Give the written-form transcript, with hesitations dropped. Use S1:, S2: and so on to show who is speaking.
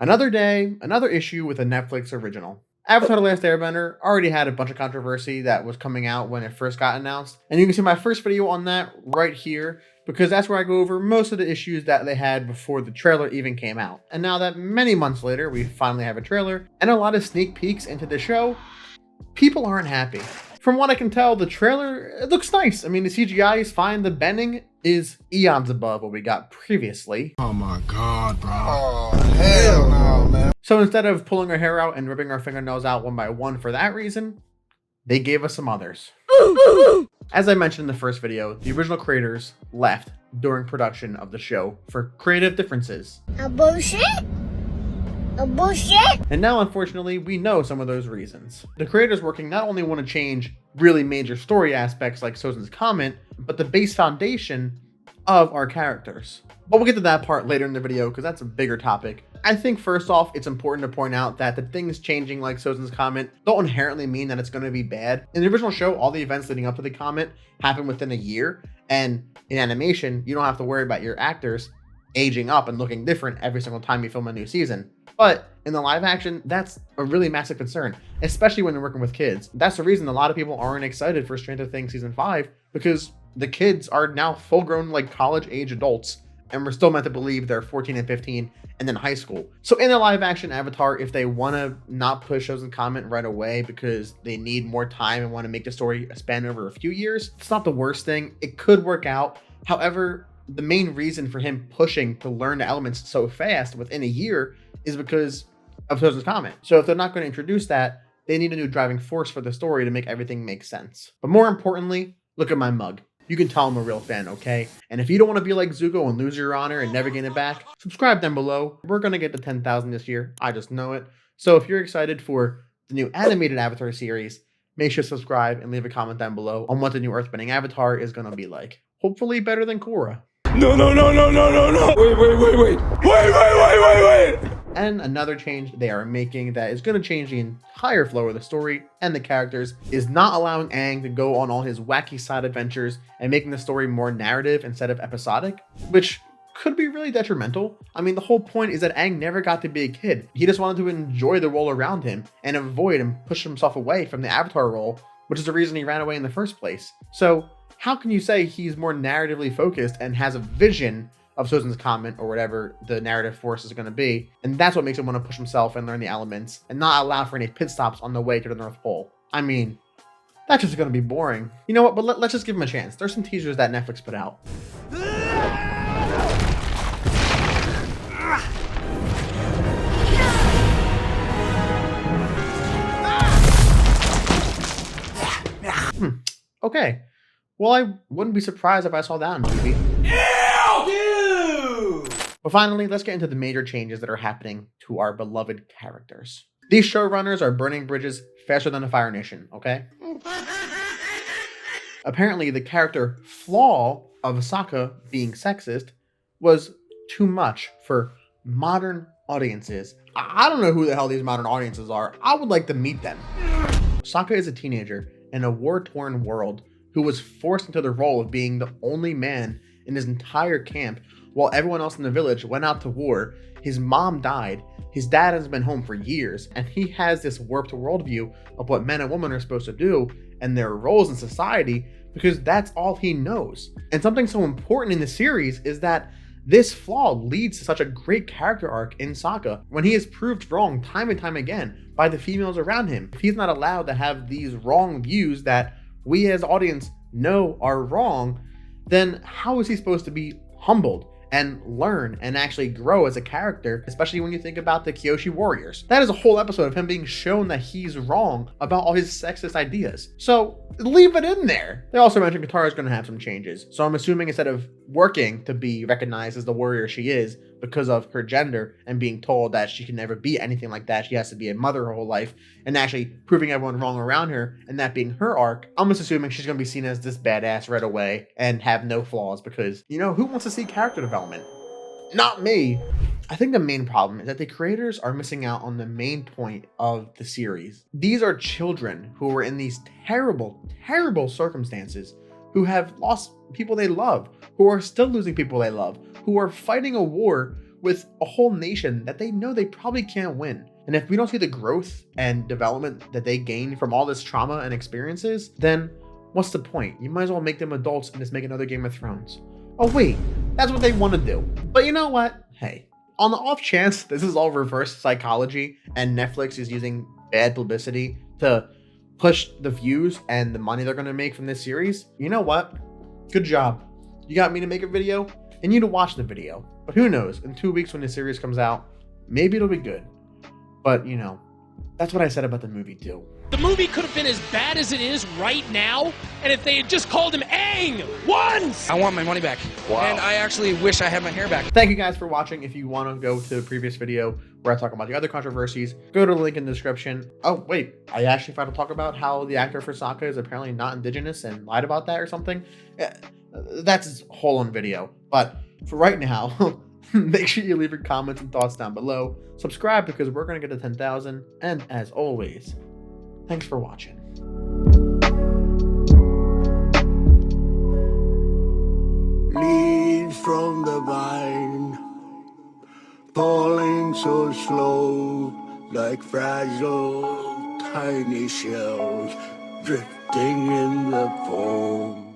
S1: Another day, another issue with a Netflix original. Avatar The Last Airbender already had a bunch of controversy that was coming out when it first got announced. And you can see my first video on that right here, because that's where I go over most of the issues that they had before the trailer even came out. And now that many months later, we finally have a trailer and a lot of sneak peeks into the show, people aren't happy. From what I can tell, the trailer, it looks nice. I mean, the CGI is fine. The bending is eons above what we got previously.
S2: Oh my God, bro. Oh, hell no, man.
S1: So instead of pulling our hair out and ripping our fingernails out one by one for that reason, they gave us some others. As I mentioned in the first video, the original creators left during production of the show for creative differences.
S3: A bullshit?
S1: And now, unfortunately, we know some of those reasons. The creators working not only want to change really major story aspects like Sozin's comment, but the base foundation of our characters. But we'll get to that part later in the video because that's a bigger topic. I think first off, it's important to point out that the things changing like Sozin's comment don't inherently mean that it's going to be bad. In the original show, all the events leading up to the comment happened within a year, and in animation, you don't have to worry about your actors aging up and looking different every single time you film a new season. But in the live action, that's a really massive concern, especially when you're working with kids. That's the reason a lot of people aren't excited for Stranger Things Season 5, because the kids are now full-grown, like college-age adults, and we're still meant to believe they're 14 and 15 and then high school. So in the live action Avatar, if they want to not push Sozin's comment right away because they need more time and want to make the story span over a few years, it's not the worst thing. It could work out. However, the main reason for him pushing to learn the elements so fast within a year is because of Sozin's comment. So if they're not going to introduce that, they need a new driving force for the story to make everything make sense. But more importantly, look at my mug. You can tell I'm a real fan, okay? And if you don't want to be like Zuko and lose your honor and never gain it back, subscribe down below. We're going to get to 10,000 this year. I just know it. So if you're excited for the new animated Avatar series, make sure to subscribe and leave a comment down below on what the new Earthbending Avatar is going to be like. Hopefully better than Korra.
S2: No. Wait.
S1: And another change they are making that is going to change the entire flow of the story and the characters is not allowing Aang to go on all his wacky side adventures and making the story more narrative instead of episodic, which could be really detrimental. I mean, the whole point is that Aang never got to be a kid. He just wanted to enjoy the world around him and avoid and push himself away from the Avatar role, which is the reason he ran away in the first place. So how can you say he's more narratively focused and has a vision of Sozin's comment or whatever the narrative force is going to be, and that's what makes him want to push himself and learn the elements and not allow for any pit stops on the way to the North Pole? I mean, that's just going to be boring. You know what, but let's just give him a chance. There's some teasers that Netflix put out. Okay. Well, I wouldn't be surprised if I saw that on TV. But finally, let's get into the major changes that are happening to our beloved characters. These showrunners are burning bridges faster than the Fire Nation, okay? Apparently, the character flaw of Sokka being sexist was too much for modern audiences. I don't know who the hell these modern audiences are. I would like to meet them. Sokka is a teenager in a war-torn world who was forced into the role of being the only man in his entire camp while everyone else in the village went out to war. His mom died, his dad has been home for years, and he has this warped worldview of what men and women are supposed to do and their roles in society because that's all he knows. And something so important in the series is that this flaw leads to such a great character arc in Sokka when he is proved wrong time and time again by the females around him. If he's not allowed to have these wrong views that we as audience know are wrong, then how is he supposed to be humbled and learn and actually grow as a character, especially when you think about the Kyoshi Warriors? That is a whole episode of him being shown that he's wrong about all his sexist ideas. So leave it in there. They also mentioned Katara is going to have some changes. So I'm assuming instead of working to be recognized as the warrior she is because of her gender and being told that she can never be anything like that, she has to be a mother her whole life, and actually proving everyone wrong around her and that being her arc, I'm just assuming she's going to be seen as this badass right away and have no flaws because, you know, who wants to see character development? Not me. I think the main problem is that the creators are missing out on the main point of the series. These are children who were in these terrible, terrible circumstances, who have lost people they love, who are still losing people they love, who are fighting a war with a whole nation that they know they probably can't win. And if we don't see the growth and development that they gain from all this trauma and experiences, then what's the point? You might as well make them adults and just make another Game of Thrones. Oh wait, that's what they want to do. But you know what? Hey, on the off chance this is all reverse psychology and Netflix is using bad publicity to push the views and the money they're going to make from this series, you know what? Good job. You got me to make a video and you to watch the video. But who knows? In 2 weeks when the series comes out, maybe it'll be good. But, you know, that's what I said about the movie too.
S3: The movie could have been as bad as it is right now, and if they had just called him Aang once!
S4: I want my money back. Wow. And I actually wish I had my hair back.
S1: Thank you guys for watching. If you want to go to the previous video where I talk about the other controversies, go to the link in the description. Oh, wait, I actually forgot to talk about how the actor for Sokka is apparently not indigenous and lied about that or something. That's a whole on video. But for right now, make sure you leave your comments and thoughts down below. Subscribe because we're going to get to 10,000. And as always, thanks for watching.
S2: Leaves from the vine, falling so slow, like fragile tiny shells drifting in the foam.